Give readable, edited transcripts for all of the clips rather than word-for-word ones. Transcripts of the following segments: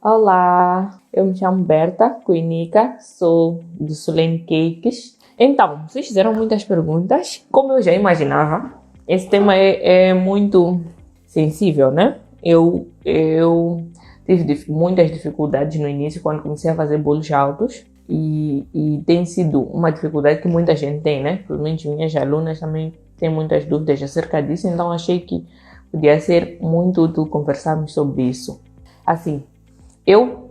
Olá, eu me chamo Berta Cuinica, sou do Solene Cakes. Então, vocês fizeram muitas perguntas. Como eu já imaginava, esse tema é muito sensível, né? Eu tive muitas dificuldades no início quando comecei a fazer bolos altos e tem sido uma dificuldade que muita gente tem, né? Pelo menos minhas alunas também têm muitas dúvidas acerca disso, então achei que podia ser muito útil conversarmos sobre isso. Assim, eu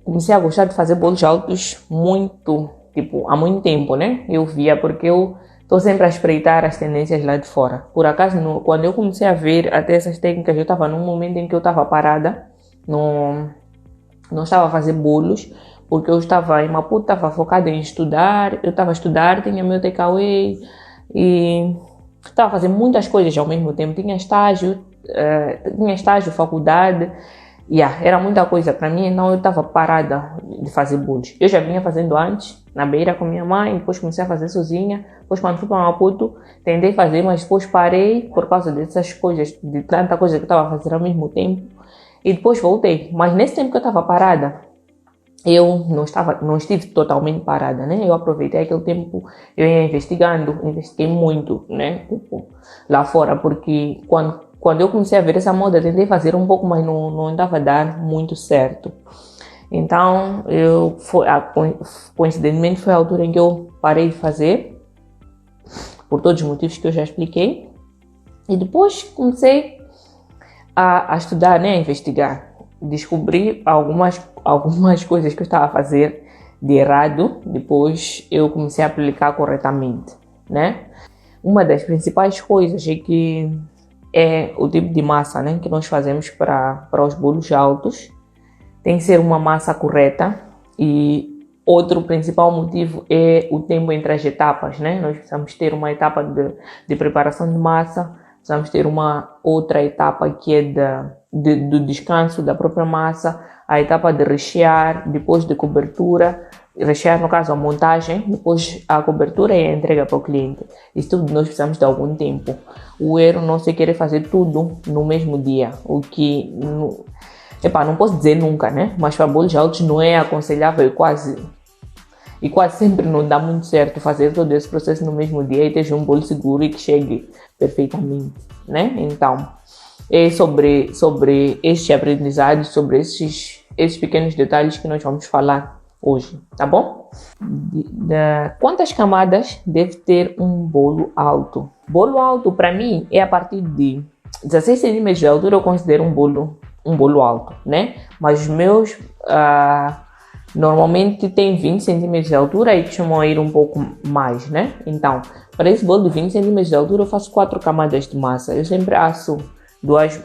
comecei a gostar de fazer bolos altos há muito tempo, né? Eu via porque eu estou sempre a espreitar as tendências lá de fora. Por acaso, quando eu comecei a ver até essas técnicas, eu estava num momento em que eu estava parada, não estava a fazer bolos, porque eu estava em Maputo, estava focada em estudar, eu estava a estudar, tinha meu takeaway e estava a fazer muitas coisas ao mesmo tempo. Tinha estágio, faculdade. Era muita coisa para mim, então eu estava parada de fazer bolos. Eu já vinha fazendo antes, na beira com minha mãe, depois comecei a fazer sozinha. Depois, quando fui para Maputo, tentei fazer, mas depois parei por causa dessas coisas, de tanta coisa que eu estava a fazer ao mesmo tempo. E depois voltei. Mas nesse tempo que eu estava parada, eu não estive totalmente parada, né? Eu aproveitei aquele tempo, eu ia investiguei muito, né? Lá fora, porque quando eu comecei a ver essa moda, tentei fazer um pouco, mas não estava a dar muito certo. Então, coincidentemente, foi a altura em que eu parei de fazer, por todos os motivos que eu já expliquei. E depois comecei a estudar, né, a investigar. Descobri algumas coisas que eu estava a fazer de errado, depois eu comecei a aplicar corretamente, né? Uma das principais coisas é o tipo de massa, né, que nós fazemos para os bolos altos. Tem que ser uma massa correta e outro principal motivo é o tempo entre as etapas, né? Nós precisamos ter uma etapa de preparação de massa, precisamos ter uma outra etapa que é do descanso da própria massa, a etapa de rechear, depois de cobertura, rechear no caso a montagem, depois a cobertura e a entrega para o cliente. Isso tudo nós precisamos de algum tempo. O erro não se querer fazer tudo no mesmo dia, o que não posso dizer nunca, né? Mas para bolos altos não é aconselhável e quase sempre não dá muito certo fazer todo esse processo no mesmo dia e ter um bolo seguro e que chegue perfeitamente, né? Então, é sobre estes aprendizados, sobre esses pequenos detalhes que nós vamos falar hoje, tá bom? Quantas camadas deve ter um bolo alto? Bolo alto, para mim, é a partir de 16 centímetros de altura, eu considero um bolo alto, né? Mas os meus normalmente tem 20 centímetros de altura e costumam ir um pouco mais, né? Então, para esse bolo de 20 centímetros de altura, eu faço 4 camadas de massa. Eu sempre asso duas,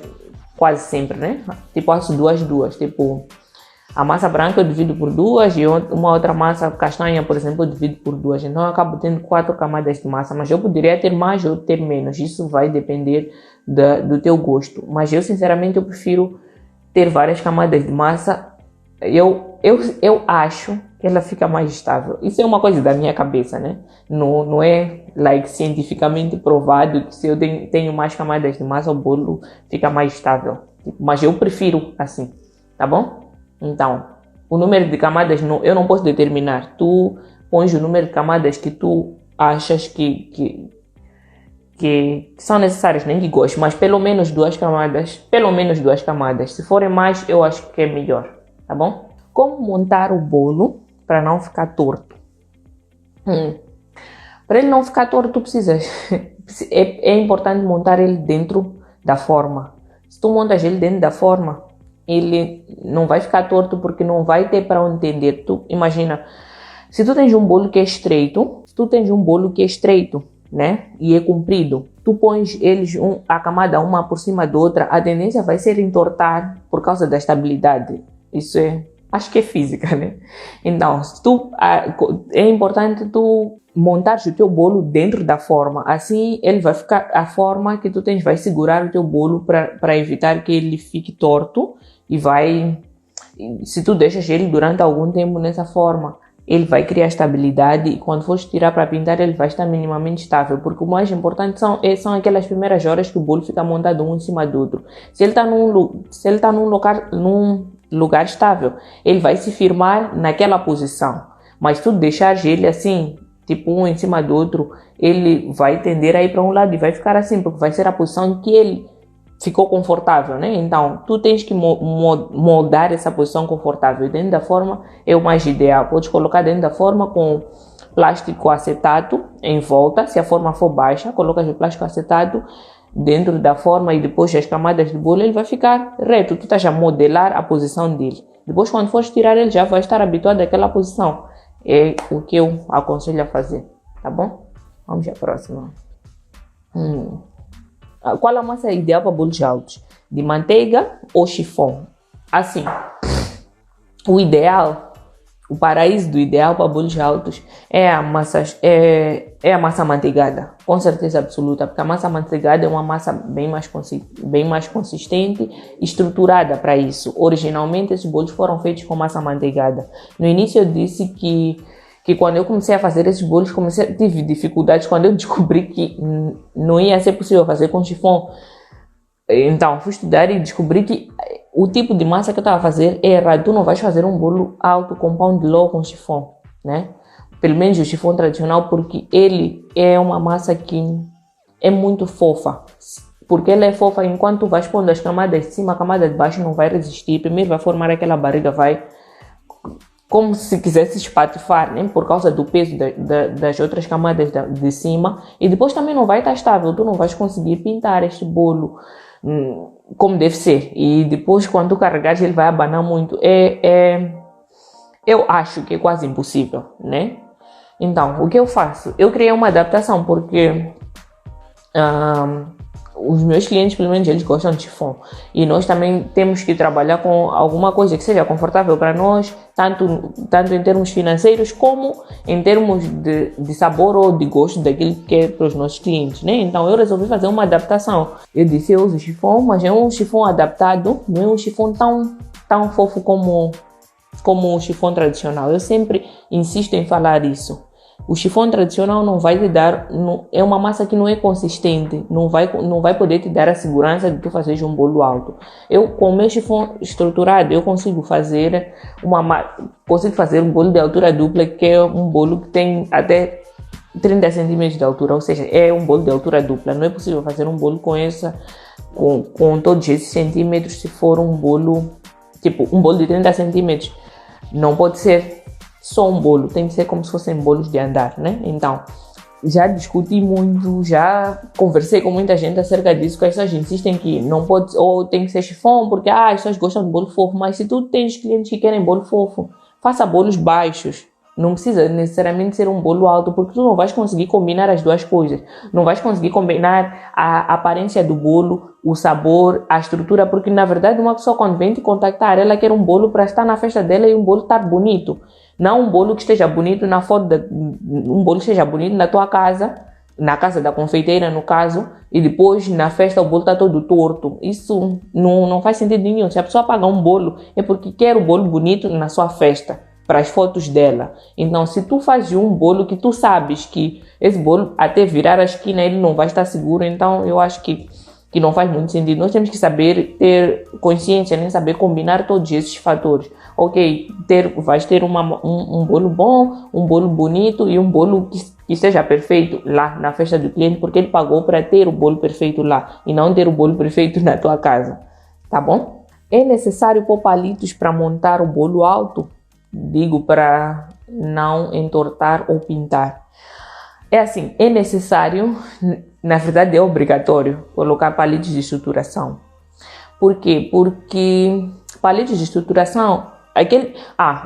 quase sempre, né? Tipo, asso duas. Tipo, a massa branca eu divido por duas e uma outra massa castanha, por exemplo, eu divido por duas. Então, eu acabo tendo 4 camadas de massa, mas eu poderia ter mais ou ter menos. Isso vai depender do teu gosto. Mas eu, sinceramente, eu prefiro ter várias camadas de massa. Eu acho que ela fica mais estável. Isso é uma coisa da minha cabeça, né? Não é cientificamente provado que se eu tenho mais camadas de massa, o bolo fica mais estável. Mas eu prefiro assim, tá bom? Então, o número de camadas eu não posso determinar. Tu pões o número de camadas que tu achas que são necessárias, nem que gosto, mas pelo menos duas camadas. Se forem mais, eu acho que é melhor, tá bom? Como montar o bolo para não ficar torto? Para ele não ficar torto, é importante montar ele dentro da forma. Se tu montas ele dentro da forma, ele não vai ficar torto porque não vai ter para onde tender. Tu imagina, se tu tens um bolo que é estreito, né, e é comprido, tu pões eles a camada uma por cima da outra, a tendência vai ser entortar por causa da estabilidade. Isso acho que é física, né? Então, é importante tu montares o teu bolo dentro da forma. Assim, ele vai ficar, a forma que tu tens vai segurar o teu bolo para evitar que ele fique torto se tu deixas ele durante algum tempo nessa forma, ele vai criar estabilidade e quando fores tirar para pintar ele vai estar minimamente estável, porque o mais importante são aquelas primeiras horas que o bolo fica montado um em cima do outro. Se ele está num lugar estável. Ele vai se firmar naquela posição. Mas tu deixar ele assim, tipo um em cima do outro, ele vai tender a ir para um lado e vai ficar assim, porque vai ser a posição em que ele ficou confortável, né? Então, tu tens que moldar essa posição confortável. Dentro da forma é o mais ideal. Podes colocar dentro da forma com plástico acetato em volta. Se a forma for baixa, colocas o plástico acetato dentro da forma e depois as camadas de bolo, ele vai ficar reto. Tu estás a modelar a posição dele. Depois, quando fores tirar, ele já vai estar habituado àquela posição. É o que eu aconselho a fazer, tá bom? Vamos à próxima. Qual a massa ideal para bolos altos? De manteiga ou chiffon? Assim, o ideal, o paraíso do ideal para bolos altos é a massa amanteigada, com certeza absoluta, porque a massa amanteigada é uma massa bem mais consistente e estruturada para isso. Originalmente, esses bolos foram feitos com massa amanteigada. No início eu disse que quando eu comecei a fazer esses bolos, tive dificuldades quando eu descobri que não ia ser possível fazer com chiffon. Então, fui estudar e descobri que o tipo de massa que eu estava a fazer é errado. Tu não vais fazer um bolo alto com pão de ló com chiffon, né? Pelo menos o chiffon tradicional, porque ele é uma massa que é muito fofa. Porque ela é fofa, enquanto tu vais pondo as camadas de cima, a camada de baixo não vai resistir. Primeiro vai formar aquela barriga, vai como se quisesse espatifar, né? Por causa do peso das outras camadas de cima. E depois também não vai estar estável. Tu não vais conseguir pintar este bolo como deve ser. E depois, quando tu carregares, ele vai abanar muito. Eu acho que é quase impossível, né? Então, o que eu faço? Eu criei uma adaptação, porque os meus clientes, pelo menos, eles gostam de chiffon. E nós também temos que trabalhar com alguma coisa que seja confortável para nós, tanto em termos financeiros, como em termos de sabor ou de gosto daquilo que é para os nossos clientes, né? Então, eu resolvi fazer uma adaptação. Eu disse, eu uso chiffon, mas é um chiffon adaptado, não é um chiffon tão fofo como o chiffon tradicional. Eu sempre insisto em falar isso. O chiffon tradicional não vai te dar, é uma massa que não é consistente, não vai poder te dar a segurança de tu fazer um bolo alto. Eu, com o meu chiffon estruturado, eu consigo fazer um bolo de altura dupla, que é um bolo que tem até 30 centímetros de altura, ou seja, é um bolo de altura dupla. Não é possível fazer um bolo com todos esses centímetros se for um bolo, tipo, um bolo de 30 centímetros. Não pode ser só um bolo, tem que ser como se fossem bolos de andar, né? Então, já discuti muito, já conversei com muita gente acerca disso, que as pessoas insistem que não pode, ou tem que ser chiffon, porque as pessoas gostam de bolo fofo, mas se tu tens clientes que querem bolo fofo, faça bolos baixos. Não precisa necessariamente ser um bolo alto, porque tu não vais conseguir combinar as duas coisas. Não vais conseguir combinar a aparência do bolo, o sabor, a estrutura, porque na verdade uma pessoa quando vem te contactar, ela quer um bolo para estar na festa dela e um bolo estar bonito. Não um bolo que esteja bonito na foto, um bolo que esteja bonito na tua casa, na casa da confeiteira no caso, e depois na festa o bolo está todo torto. Isso não faz sentido nenhum. Se a pessoa paga um bolo é porque quer o bolo bonito na sua festa, para as fotos dela. Então, se tu fazes um bolo que tu sabes que esse bolo até virar a esquina ele não vai estar seguro, então eu acho que não faz muito sentido. Nós temos que saber ter consciência, né? Saber combinar todos esses fatores. Ok, vais ter um bolo bom, um bolo bonito e um bolo que seja perfeito lá na festa do cliente, porque ele pagou para ter o bolo perfeito lá e não ter o bolo perfeito na tua casa, tá bom? É necessário pôr palitos para montar o bolo alto? Digo, para não entortar ou pintar. É assim, é necessário, na verdade é obrigatório, colocar palitos de estruturação. Por quê? Porque palitos de estruturação,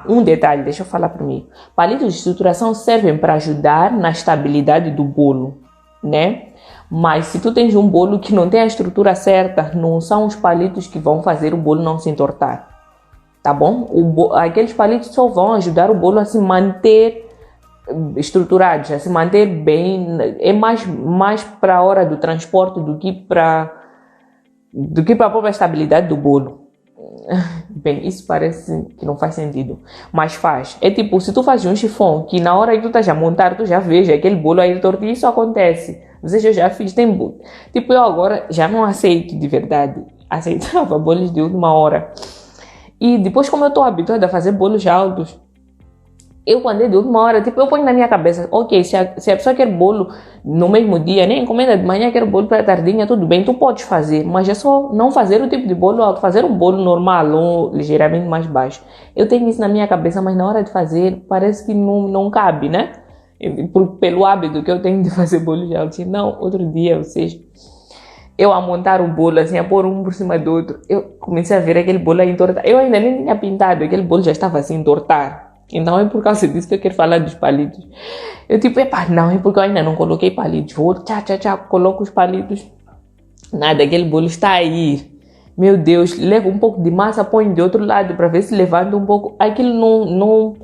um detalhe, deixa eu falar primeiro. Palitos de estruturação servem para ajudar na estabilidade do bolo, né? Mas se tu tens um bolo que não tem a estrutura certa, não são os palitos que vão fazer o bolo não se entortar, tá bom? Aqueles palitos só vão ajudar o bolo a se manter estruturados, a se manter bem. É mais para a hora do transporte do que para a própria estabilidade do bolo. Bem, isso parece que não faz sentido, mas faz. É tipo, se tu fazes um chiffon que na hora que tu estás a montar, tu já veja aquele bolo aí torto, isso acontece. Vocês eu já fiz, tem bolo. Tipo, eu agora já não aceito de verdade. Aceitava bolos de última hora. E depois, como eu estou habituada a fazer bolos altos, eu quando é de última hora, tipo, eu ponho na minha cabeça, ok, se a pessoa quer bolo no mesmo dia, nem encomenda de manhã, quer bolo para tardinha, tudo bem, tu podes fazer, mas é só não fazer o tipo de bolo alto, fazer um bolo normal ou ligeiramente mais baixo. Eu tenho isso na minha cabeça, mas na hora de fazer, parece que não cabe, né? Pelo hábito que eu tenho de fazer bolos altos. Não, outro dia, vocês... Eu a montar o bolo, assim, a pôr um por cima do outro, eu comecei a ver aquele bolo a entortar. Eu ainda nem tinha pintado, aquele bolo já estava assim, entortar. Então é por causa disso que eu quero falar dos palitos. Eu tipo, epá, não, é porque eu ainda não coloquei palitos. Vou, coloco os palitos. Nada, aquele bolo está aí. Meu Deus, leva um pouco de massa, põe de outro lado para ver se levanta um pouco. Aquilo não...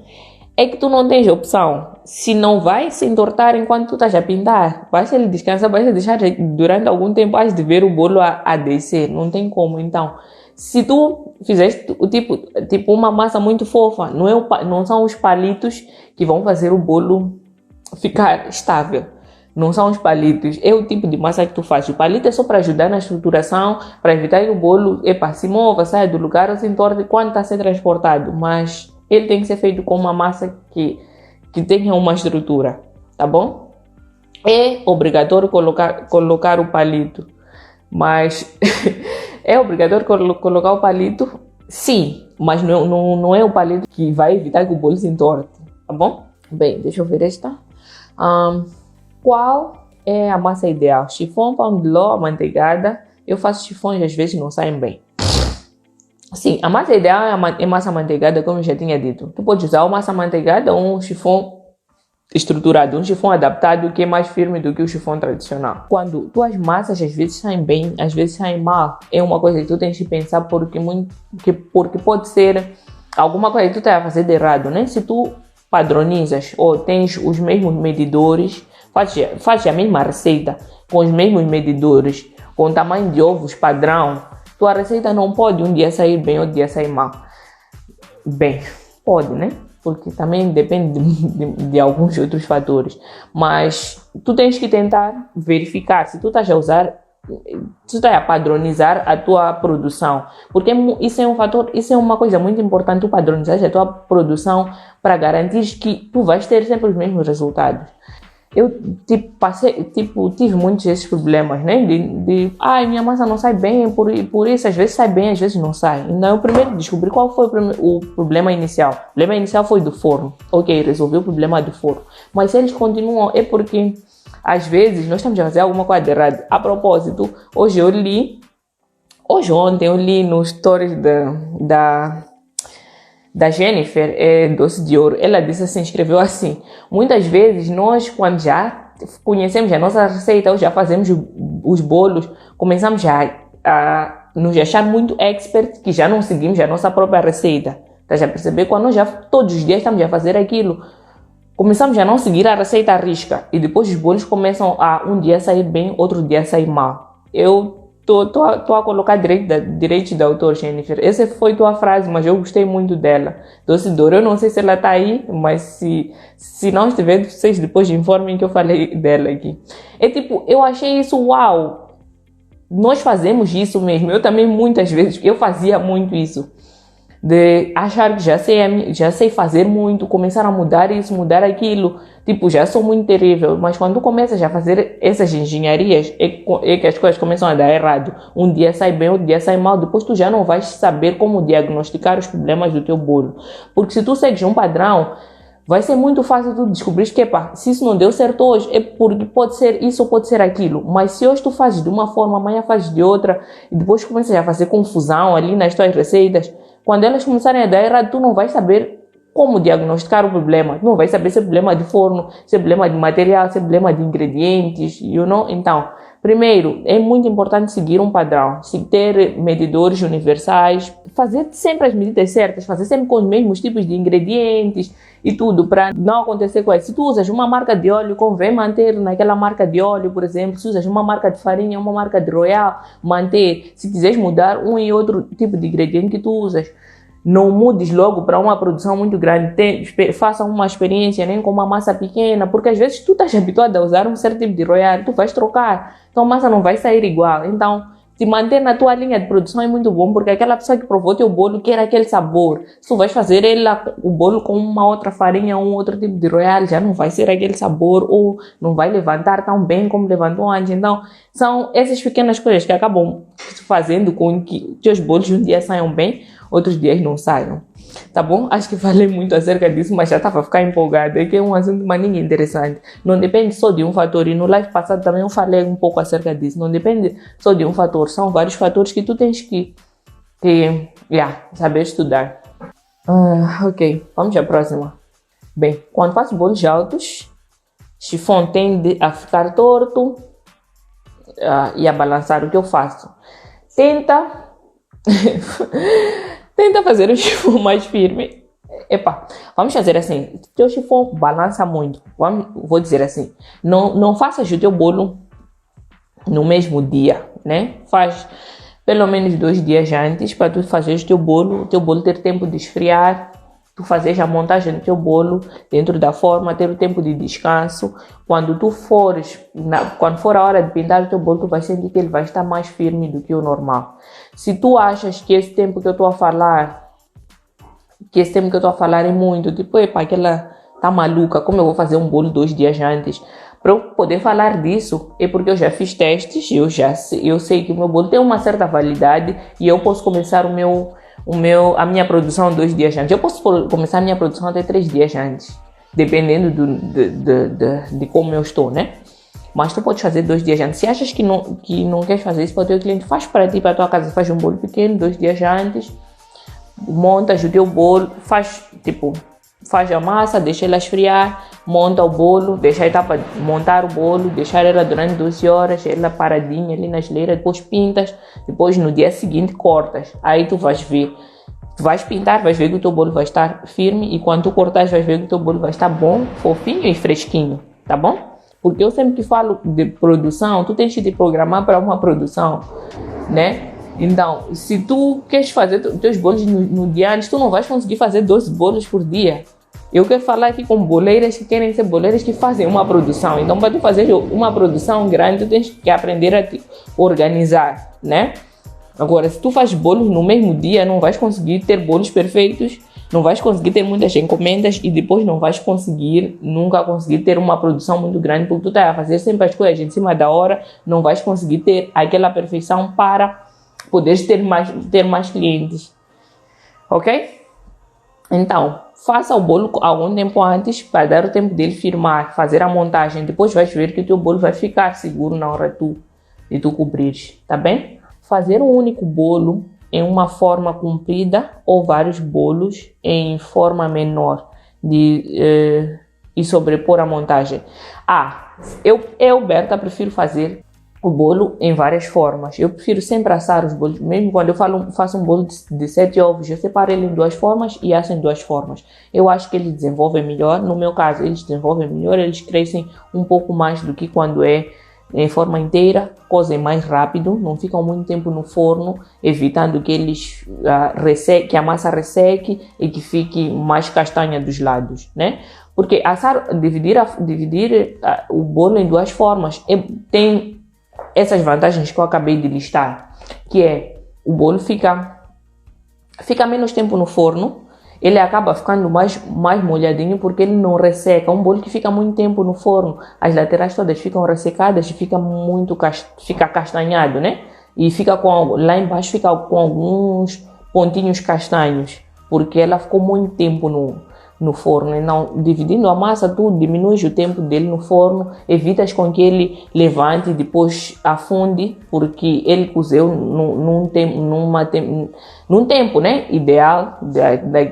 É que tu não tens opção. Se não vai se entortar enquanto tu estás a pintar, basta ele descansar, basta deixar durante algum tempo, has de ver o bolo a descer. Não tem como. Então, se tu fizeste o tipo uma massa muito fofa, não são os palitos que vão fazer o bolo ficar estável. Não são os palitos, é o tipo de massa que tu faz. O palito é só para ajudar na estruturação, para evitar que o bolo se mova, saia do lugar ou se entorte quando está a ser transportado. Mas ele tem que ser feito com uma massa que tenha uma estrutura, tá bom? É obrigatório colocar o palito, mas é obrigatório colocar o palito, sim, mas não é o palito que vai evitar que o bolo se entorte, tá bom? Bem, deixa eu ver esta. Qual é a massa ideal? Chiffon, pão de ló, amanteigada. Eu faço chifões e às vezes não saem bem. Sim, a massa ideal é massa amanteigada, como eu já tinha dito. Tu pode usar uma massa amanteigada ou um chifão estruturado, um chifão adaptado que é mais firme do que o chifão tradicional. Quando tuas massas às vezes saem bem, às vezes saem mal, é uma coisa que tu tens que pensar porque pode ser alguma coisa que tu estás a fazer de errado, né? Se tu padronizas ou tens os mesmos medidores, faz a mesma receita com os mesmos medidores, com o tamanho de ovos padrão, tua receita não pode um dia sair bem, outro dia sair mal. Bem, pode, né? Porque também depende de alguns outros fatores. Mas tu tens que tentar verificar se tu estás a usar, se tu estás a padronizar a tua produção. Porque isso é um fator, isso é uma coisa muito importante, tu padronizar a tua produção para garantir que tu vais ter sempre os mesmos resultados. Eu tive muitos desses problemas, né? Minha massa não sai bem, por isso às vezes sai bem, às vezes não sai. Então eu primeiro descobri qual foi o problema inicial. O problema inicial foi do forno. Ok, resolvi o problema do forno. Mas se eles continuam, é porque às vezes nós estamos a fazer alguma coisa de errado. A propósito, ontem eu li nos stories da Jennifer, Doce de Ouro, ela disse assim, escreveu assim: muitas vezes nós, quando já conhecemos a nossa receita, ou já fazemos os bolos, começamos a nos achar muito expert, que já não seguimos a nossa própria receita. Estás a perceber? Quando nós já todos os dias estamos a fazer aquilo, começamos a não seguir a receita à risca, e depois os bolos começam a um dia sair bem, outro dia sair mal. Eu Tô a colocar direitos de autor, Jennifer. Essa foi tua frase, mas eu gostei muito dela. Doce de Ouro, eu não sei se ela tá aí, mas se não estiver, vocês depois informem que eu falei dela aqui. É tipo, eu achei isso uau. Nós fazemos isso mesmo. Eu também muitas vezes, eu fazia muito isso. De achar que já sei fazer muito, começar a mudar isso, mudar aquilo. Tipo, já sou muito terrível, mas quando tu começas a fazer essas engenharias, é que as coisas começam a dar errado. Um dia sai bem, outro dia sai mal, depois tu já não vais saber como diagnosticar os problemas do teu bolo. Porque se tu segues um padrão, vai ser muito fácil tu descobrir que, se isso não deu certo hoje, é porque pode ser isso ou pode ser aquilo. Mas se hoje tu fazes de uma forma, amanhã fazes de outra, e depois começas a fazer confusão ali nas tuas receitas, quando elas começarem a dar errado, tu não vais saber como diagnosticar o problema. Tu não vais saber se é problema de forno, se é problema de material, se é problema de ingredientes, Então, primeiro, é muito importante seguir um padrão, ter medidores universais, fazer sempre as medidas certas, fazer sempre com os mesmos tipos de ingredientes e tudo, para não acontecer com isso. Se tu usas uma marca de óleo, convém manter naquela marca de óleo, por exemplo. Se usas uma marca de farinha, uma marca de Royal, manter. Se quiseres mudar um e outro tipo de ingrediente que tu usas, não mudes logo para uma produção muito grande. Faça uma experiência nem com uma massa pequena, porque às vezes tu estás habituado a usar um certo tipo de Royal, tu vais trocar, então a massa não vai sair igual. Então, te manter na tua linha de produção é muito bom, porque aquela pessoa que provou teu bolo quer aquele sabor. Se tu vais fazer o bolo com uma outra farinha, um outro tipo de royale, já não vai ser aquele sabor, ou não vai levantar tão bem como levantou antes. Então, são essas pequenas coisas que acabam fazendo com que teus bolos um dia saiam bem, outros dias não saiam. Tá bom? Acho que falei muito acerca disso, mas já estava a ficar empolgada. É que é um assunto maninho interessante. Não depende só de um fator. E no live passado também eu falei um pouco acerca disso. Não depende só de um fator. São vários fatores que tu tens que saber estudar. Ok, vamos à próxima. Bem, quando faço bolos altos, chifão tende a ficar torto e a balançar. O que eu faço? Tenta fazer o chifão mais firme. Vamos fazer assim. Teu chifão balança muito. Vou dizer assim. Não faças o teu bolo no mesmo dia, né? Faz pelo menos 2 dias antes para tu fazer o teu bolo ter tempo de esfriar. Tu fazes a montagem do teu bolo dentro da forma, ter o tempo de descanso. Quando for a hora de pintar o teu bolo, tu vai sentir que ele vai estar mais firme do que o normal. Se tu achas que esse tempo que eu estou a falar é muito, tipo, aquela tá maluca, como eu vou fazer um bolo 2 dias antes? Para eu poder falar disso, é porque eu já fiz testes, eu sei que o meu bolo tem uma certa validade e eu posso começar a minha produção 2 dias antes. Eu posso começar a minha produção até 3 dias antes, dependendo de como eu estou, né? Mas tu podes fazer 2 dias antes. Se achas que não queres fazer isso para o teu cliente, faz para ti, para a tua casa. Faz um bolo pequeno 2 dias antes, montas o teu bolo, faz a massa, deixa ela esfriar, monta o bolo, deixa a etapa de montar o bolo, deixar ela durante 12 horas, ela paradinha ali na geleira, depois pintas, depois no dia seguinte cortas. Aí tu vais ver, tu vais pintar, vais ver que o teu bolo vai estar firme e quando tu cortares vais ver que o teu bolo vai estar bom, fofinho e fresquinho, tá bom? Porque eu sempre que falo de produção, tu tens que te programar para uma produção, né? Então, se tu queres fazer teus bolos no dia antes, tu não vais conseguir fazer 12 bolos por dia. Eu quero falar aqui com boleiras que querem ser boleiras que fazem uma produção. Então, para tu fazer uma produção grande, tu tens que aprender a te organizar, né? Agora, se tu fazes bolos no mesmo dia, não vais conseguir ter bolos perfeitos, não vais conseguir ter muitas encomendas e depois não vais nunca conseguir ter uma produção muito grande, porque tu estás a fazer sempre as coisas em cima da hora, não vais conseguir ter aquela perfeição para poderes ter mais clientes, ok? Então, faça o bolo algum tempo antes para dar o tempo dele firmar, fazer a montagem. Depois vais ver que o teu bolo vai ficar seguro na hora de tu cobrires, tá bem? Fazer um único bolo em uma forma comprida ou vários bolos em forma menor e sobrepor a montagem. Eu, Berta, prefiro fazer o bolo em várias formas. Eu prefiro sempre assar os bolos, mesmo quando eu faço um bolo de 7 ovos, eu separo ele em 2 formas e asso em 2 formas. Eu acho que eles desenvolvem melhor, no meu caso eles desenvolvem melhor, eles crescem um pouco mais do que quando é em forma inteira, cozem mais rápido, não ficam muito tempo no forno, evitando que que a massa resseque e que fique mais castanha dos lados, né? Porque dividir o bolo em 2 formas tem essas vantagens que eu acabei de listar, que é o bolo fica menos tempo no forno, ele acaba ficando mais molhadinho porque ele não resseca. Um bolo que fica muito tempo no forno, as laterais todas ficam ressecadas e fica castanhado, né? E lá embaixo fica com alguns pontinhos castanhos, porque ela ficou muito tempo no forno. Então, dividindo a massa, tu diminuis o tempo dele no forno, evitas com que ele levante e depois afunde, porque ele cozeu num tempo, né, ideal,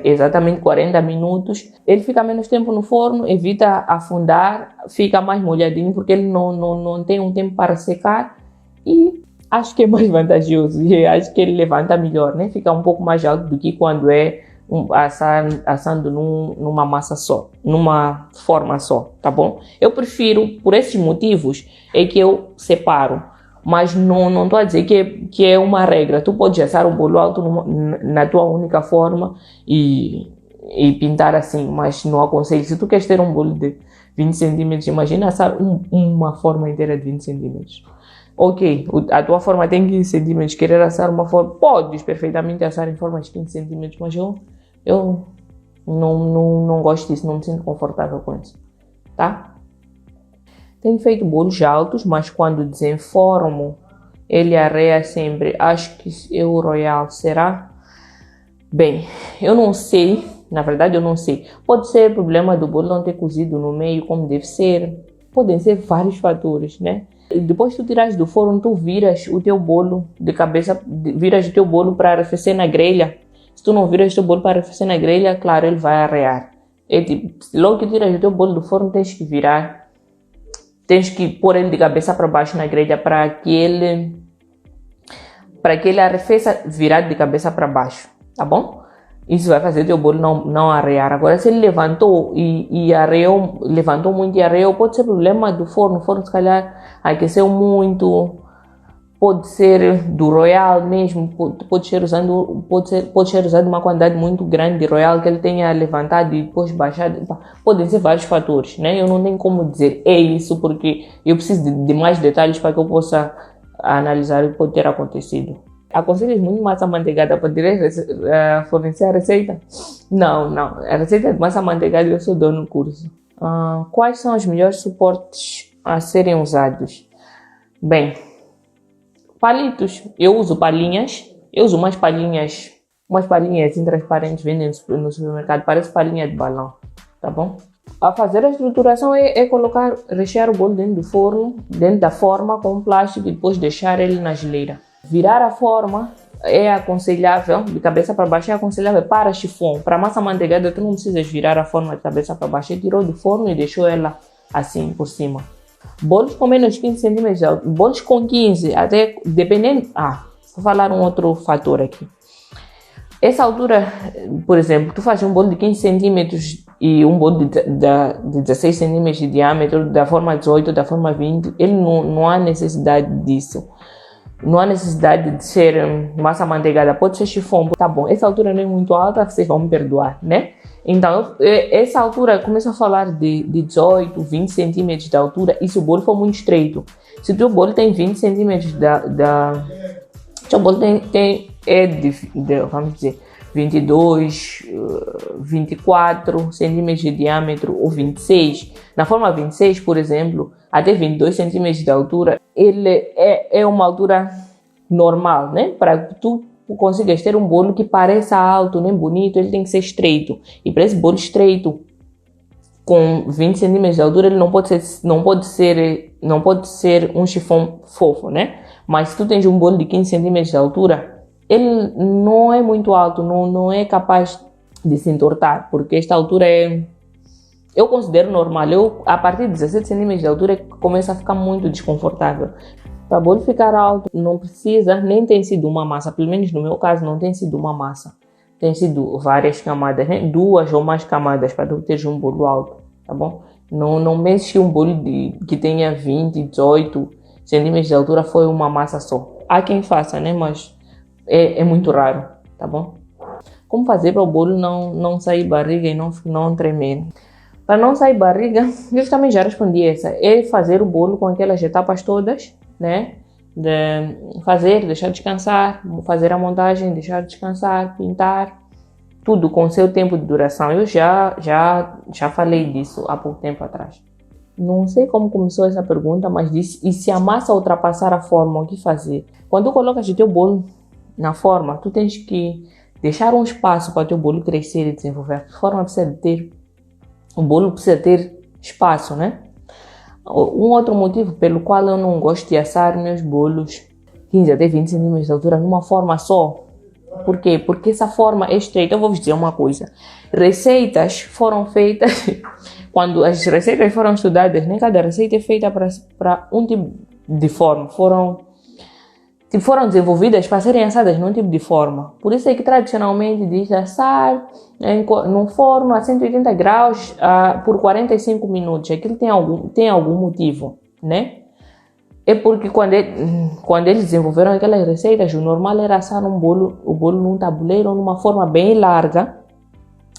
exatamente 40 minutos. Ele fica menos tempo no forno, evita afundar, fica mais molhadinho, porque ele não tem um tempo para secar e acho que é mais vantajoso. E acho que ele levanta melhor, né, fica um pouco mais alto do que quando é assando numa massa só, numa forma só, tá bom? Eu prefiro, por esses motivos, é que eu separo, mas não estou a dizer que é uma regra. Tu podes assar o bolo alto na tua única forma e pintar assim, mas não aconselho. Se tu queres ter um bolo de 20 centímetros, imagina assar uma forma inteira de 20 centímetros. Ok, a tua forma tem 15 centímetros, querer assar uma forma, podes perfeitamente assar em formas de 15 centímetros, mas eu não gosto disso, não me sinto confortável com isso, tá? Tenho feito bolos altos, mas quando desenformo, ele arreia sempre. Acho que é o Royal, será? Bem, eu não sei, na verdade eu não sei. Pode ser problema do bolo não ter cozido no meio como deve ser. Podem ser vários fatores, né? Depois que tu tiras do forno, tu viras o teu bolo de cabeça, viras o teu bolo para arrefecer na grelha. Se tu não viras o teu bolo para arrefecer na grelha, claro, ele vai arrear. É tipo, logo que tiras o teu bolo do forno, tens que virar. Tens que pôr ele de cabeça para baixo na grelha para que ele arrefeça virado de cabeça para baixo, tá bom? Isso vai fazer o teu bolo não arrear. Agora, se ele levantou e arreou, levantou muito e arreou, pode ser problema do forno. O forno, se calhar, aqueceu muito. Pode ser do Royal mesmo. Pode ser usando uma quantidade muito grande de Royal que ele tenha levantado e depois baixado. Podem ser vários fatores, né? Eu não tenho como dizer é isso, porque eu preciso de mais detalhes para que eu possa analisar o que pode ter acontecido. Aconselhas muito massa amanteigada para fornecer a receita? Não. A receita de massa amanteigada eu só dou no curso. Quais são os melhores suportes a serem usados? Bem, palitos. Eu uso palhinhas. Eu uso umas palhinhas assim, transparentes, vendem no supermercado. Parece palhinha de balão, tá bom? A fazer a estruturação é rechear o bolo dentro do forno, dentro da forma com plástico e depois deixar ele na geleira. Virar a forma é aconselhável, de cabeça para baixo é aconselhável para chifão. Para massa amanteigada tu não precisas virar a forma de cabeça para baixo. Você tirou do forno e deixou ela assim por cima. Bolos com menos de 15 centímetros de altura, bolos com 15, até dependendo... vou falar um outro fator aqui. Essa altura, por exemplo, tu faz um bolo de 15 centímetros e um bolo de 16 centímetros de diâmetro, da forma 18, da forma 20, ele não há necessidade disso. Não há necessidade de ser massa amanteigada, pode ser chifão. Tá bom, essa altura não é muito alta, vocês vão me perdoar, né? Então, essa altura, começo a falar de 18, 20 centímetros de altura, e se o bolo for muito estreito. Se o teu bolo tem 20 centímetros seu bolo vamos dizer, 22, 24 centímetros de diâmetro ou 26. Na forma 26, por exemplo, até 22 centímetros de altura, ele é uma altura normal, né? Para que tu consigas ter um bolo que pareça alto, nem bonito, ele tem que ser estreito. E para esse bolo estreito, com 20 centímetros de altura, ele não pode ser um chifão fofo, né? Mas se tu tens um bolo de 15 centímetros de altura, ele não é muito alto, não é capaz de se entortar, porque esta altura eu considero normal. A partir de 17 centímetros de altura, começa a ficar muito desconfortável. Para o bolo ficar alto, não precisa, nem tem sido uma massa, pelo menos no meu caso, não tem sido uma massa. Tem sido várias camadas, né? 2 ou mais camadas para tu teres um bolo alto, tá bom? Não mexe um bolo que tenha 20, 18 centímetros de altura, foi uma massa só. Há quem faça, né? Mas é muito raro, tá bom? Como fazer para o bolo não sair barriga e não tremer? Para não sair barriga, eu também já respondi essa. É fazer o bolo com aquelas etapas todas, né? Deixar descansar, fazer a montagem, deixar descansar, pintar, tudo com seu tempo de duração. Eu já falei disso há pouco tempo atrás. Não sei como começou essa pergunta, mas disse: e se a massa ultrapassar a forma, o que fazer? Quando tu colocas o teu bolo na forma, tu tens que deixar um espaço para o teu bolo crescer e desenvolver. O bolo precisa ter espaço, né? Um outro motivo pelo qual eu não gosto de assar meus bolos 15 até 20 centímetros de altura numa forma só. Por quê? Porque essa forma é estreita. Eu vou vos dizer uma coisa. Receitas foram feitas... Quando as receitas foram estudadas, nem cada receita é feita para um tipo de forma. Foram desenvolvidas para serem assadas num tipo de forma. Por isso é que tradicionalmente diz assar no forno a 180 graus por 45 minutos. Aquilo tem algum motivo, né? É porque quando eles desenvolveram aquelas receitas, o normal era assar o bolo num tabuleiro ou numa forma bem larga,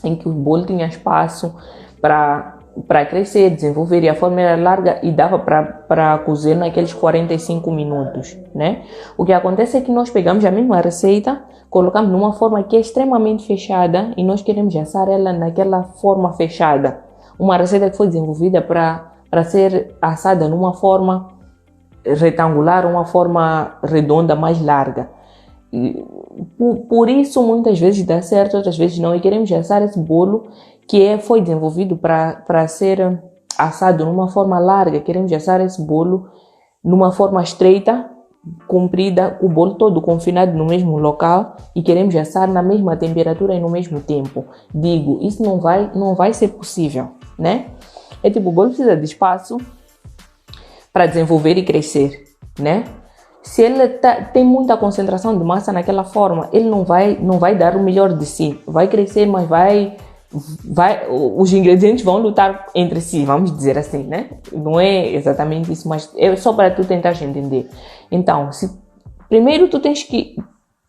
em que o bolo tinha espaço para para crescer, desenvolver, e a forma era larga e dava para cozer naqueles 45 minutos, né? O que acontece é que nós pegamos a mesma receita, colocamos numa forma que é extremamente fechada e nós queremos assar ela naquela forma fechada. Uma receita que foi desenvolvida para ser assada numa forma retangular, uma forma redonda mais larga. E, por isso, muitas vezes dá certo, outras vezes não. E queremos assar esse bolo que foi desenvolvido para ser assado numa forma larga. Queremos assar esse bolo numa forma estreita, comprida, o bolo todo confinado no mesmo local, e queremos assar na mesma temperatura e no mesmo tempo. Digo, isso não vai ser possível, né? É tipo, o bolo precisa de espaço para desenvolver e crescer, né? Se ele tem muita concentração de massa naquela forma, ele não vai dar o melhor de si. Vai crescer, mas os ingredientes vão lutar entre si, vamos dizer assim, né? Não é exatamente isso, mas é só para tu tentar entender. Então, primeiro tu tens que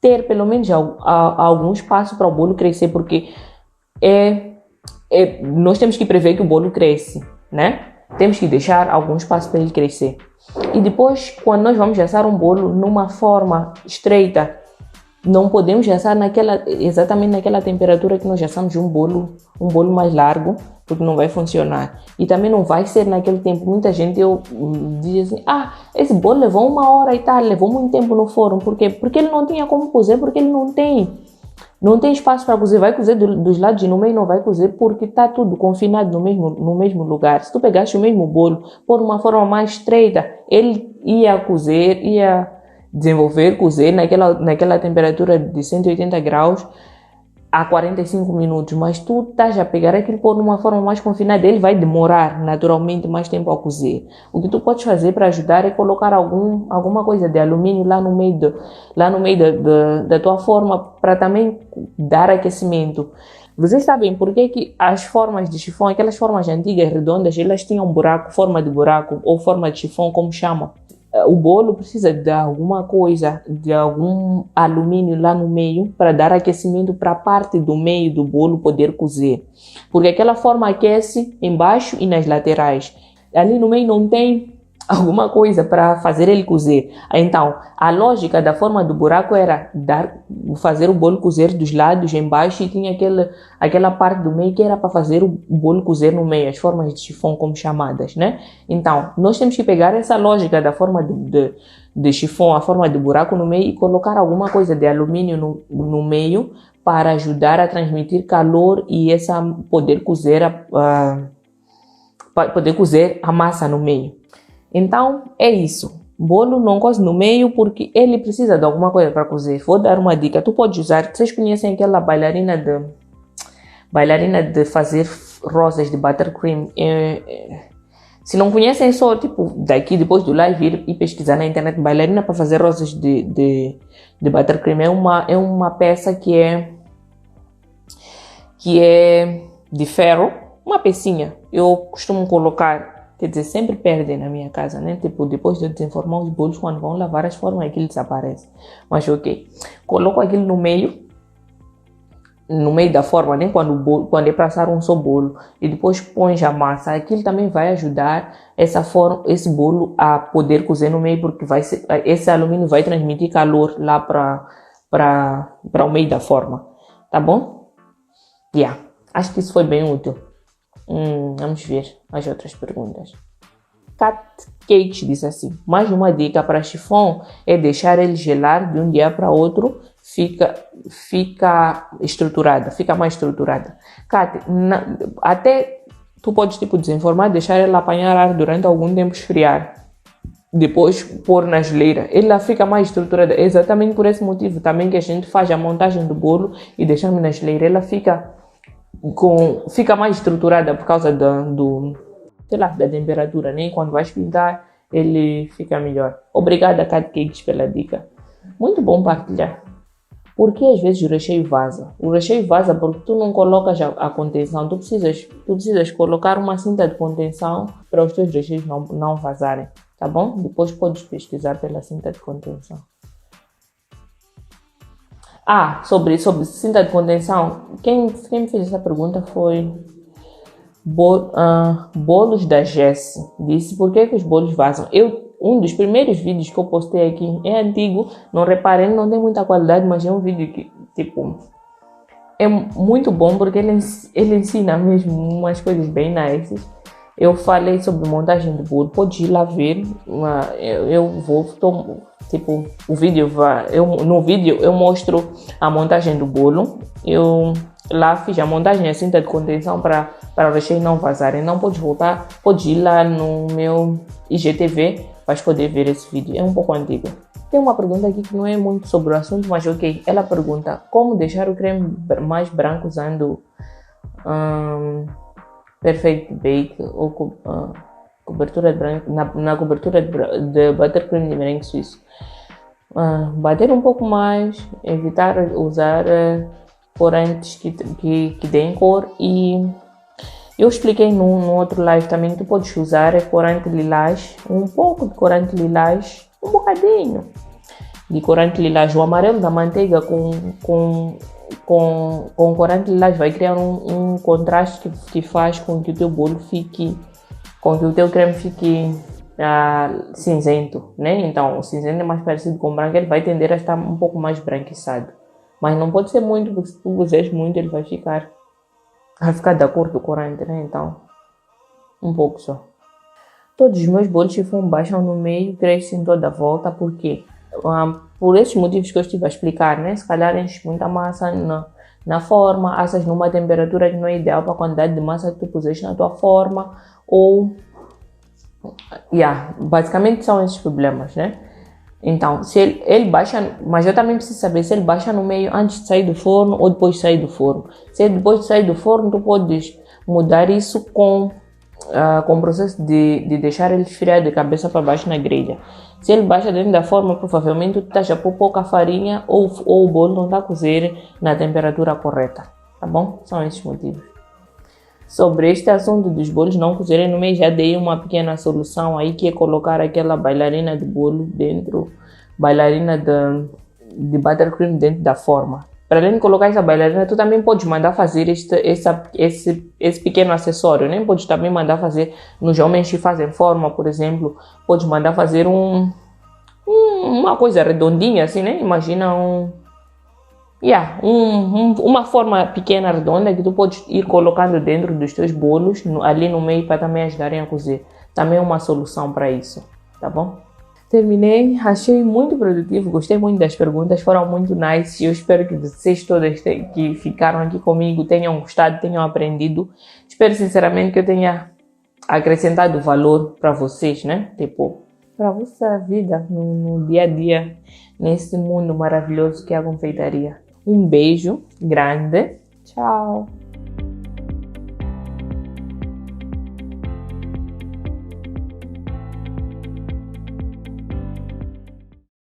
ter pelo menos algum espaço para o bolo crescer, porque nós temos que prever que o bolo cresce, né? Temos que deixar algum espaço para ele crescer. E depois, quando nós vamos assar um bolo numa forma estreita, não podemos assar exatamente naquela temperatura que nós assamos um bolo mais largo, porque não vai funcionar. E também não vai ser naquele tempo. Muita gente diz assim, esse bolo levou 1 hora e tal, levou muito tempo no forno. Por quê? Porque ele não tinha como cozer, porque ele não tem espaço para cozer. Vai cozer dos lados e no meio não vai cozer, porque está tudo confinado no mesmo lugar. Se tu pegasse o mesmo bolo por uma forma mais estreita, ele ia cozer, ia desenvolver, cozer naquela temperatura de 180 graus a 45 minutos, mas tu estás a pegar aquilo por uma forma mais confinada, ele vai demorar naturalmente mais tempo a cozer. O que tu podes fazer para ajudar é colocar alguma coisa de alumínio lá no meio da tua forma, para também dar aquecimento. Vocês sabem por que as formas de chifão, aquelas formas antigas redondas, elas tinham forma de buraco ou forma de chifão, como chamam? O bolo precisa de alguma coisa, de algum alumínio lá no meio, para dar aquecimento para a parte do meio do bolo poder cozer. Porque aquela forma aquece embaixo e nas laterais. Ali no meio não tem alguma coisa para fazer ele cozer. Então, a lógica da forma do buraco era fazer o bolo cozer dos lados embaixo, e tinha aquela parte do meio que era para fazer o bolo cozer no meio, as formas de chifão como chamadas, né? Então, nós temos que pegar essa lógica da forma de chifão, a forma do buraco no meio, e colocar alguma coisa de alumínio no meio para ajudar a transmitir calor e poder cozer a massa no meio. Então, é isso. Bolo não coze no meio porque ele precisa de alguma coisa para cozer. Vou dar uma dica. Tu pode usar... Vocês conhecem aquela bailarina de fazer rosas de buttercream? Se não conhecem, é só tipo daqui depois do live ir e pesquisar na internet bailarina para fazer rosas de buttercream. É uma peça que é de ferro, uma pecinha. Eu costumo colocar... Quer dizer, sempre perdem na minha casa, né? Tipo, depois de desenformar os bolos, quando vão lavar as formas, aquilo desaparece. Mas ok. Coloco aquilo no meio da forma, né? Quando é para assar um só bolo. E depois põe a massa. Aquilo também vai ajudar esse bolo a poder cozer no meio, porque esse alumínio vai transmitir calor lá para o meio da forma. Tá bom? Acho que isso foi bem útil. Vamos ver as outras perguntas. Cat Kate diz assim: mais uma dica para chifão é deixar ele gelar de um dia para outro, fica mais estruturada. Cat, até tu podes desenformar, deixar ela apanhar ar durante algum tempo, esfriar, depois pôr na geleira, ela fica mais estruturada. É exatamente por esse motivo também que a gente faz a montagem do bolo e deixamos na geleira. Ela fica mais estruturada por causa da temperatura, né? Quando vais pintar, ele fica melhor. Obrigada, Cat Cakes, pela dica. Muito bom partilhar. Por que às vezes o recheio vaza? O recheio vaza porque tu não colocas a contenção. Tu precisas colocar uma cinta de contenção para os teus recheios não vazarem, tá bom? Depois podes pesquisar pela cinta de contenção. Sobre cinta de contenção, quem me fez essa pergunta foi Bolos da Jessie. Disse, por que os bolos vazam? Um dos primeiros vídeos que eu postei aqui é antigo, não reparem, não tem muita qualidade, mas é um vídeo que, tipo, é muito bom porque ele ensina mesmo umas coisas bem nice. Eu falei sobre montagem de bolo, pode ir lá ver. Eu vou, tipo, no vídeo eu mostro a montagem do bolo. Eu lá fiz a montagem, a cinta de contenção para o recheio não vazarem. Não pode voltar, pode ir lá no meu IGTV para poder ver esse vídeo. É um pouco antigo. Tem uma pergunta aqui que não é muito sobre o assunto, mas ok. Ela pergunta como deixar o creme mais branco usando Perfect Bake ou cobertura branca na cobertura de buttercream de merengue suíço. Bater um pouco mais, evitar usar corantes que deem cor, e eu expliquei no outro live também que tu podes usar corante lilás, um pouco de corante lilás, um bocadinho de corante lilás. O amarelo da manteiga com corante lilás vai criar um contraste que faz com que o teu bolo fique, com que o teu creme fique cinzento, né? Então o cinzento é mais parecido com o branco, ele vai tender a estar um pouco mais branquiçado, mas não pode ser muito, porque se tu usares muito ele vai ficar da cor do corante, né? Então um pouco só. Todos os meus bolos chifão baixam no meio, crescem toda a volta, porque por esses motivos que eu estive a explicar, né? Se calhar enches muita massa na forma, assas numa temperatura que não é ideal para a quantidade de massa que tu puseste na tua forma, ou basicamente são esses problemas, né? Então, se ele baixa, mas eu também preciso saber se ele baixa no meio antes de sair do forno ou depois de sair do forno. Se é depois de sair do forno, tu podes mudar isso com o processo de deixar ele esfriar de cabeça para baixo na grelha. Se ele baixa dentro da forma, provavelmente tu estás a pôr pouca farinha ou o bolo não está a cozer na temperatura correta, tá bom? São esses motivos. Sobre este assunto dos bolos não cozerem no meio, já dei uma pequena solução aí, que é colocar aquela bailarina de bolo dentro, bailarina de buttercream dentro da forma. Para além de colocar essa bailarina, tu também podes mandar fazer esse pequeno acessório, né? Podes também mandar fazer nos homens que fazem forma, por exemplo. Podes mandar fazer uma coisa redondinha assim, né? Imagina uma forma pequena redonda que tu podes ir colocando dentro dos teus bolos, ali no meio, para também ajudarem a cozer. Também é uma solução para isso, tá bom? Terminei, achei muito produtivo, gostei muito das perguntas, foram muito nice. Eu espero que vocês todas que ficaram aqui comigo tenham gostado, tenham aprendido. Espero sinceramente que eu tenha acrescentado valor para vocês, né? Tipo, para a vossa vida no dia a dia, nesse mundo maravilhoso que é a confeitaria. Um beijo grande, tchau!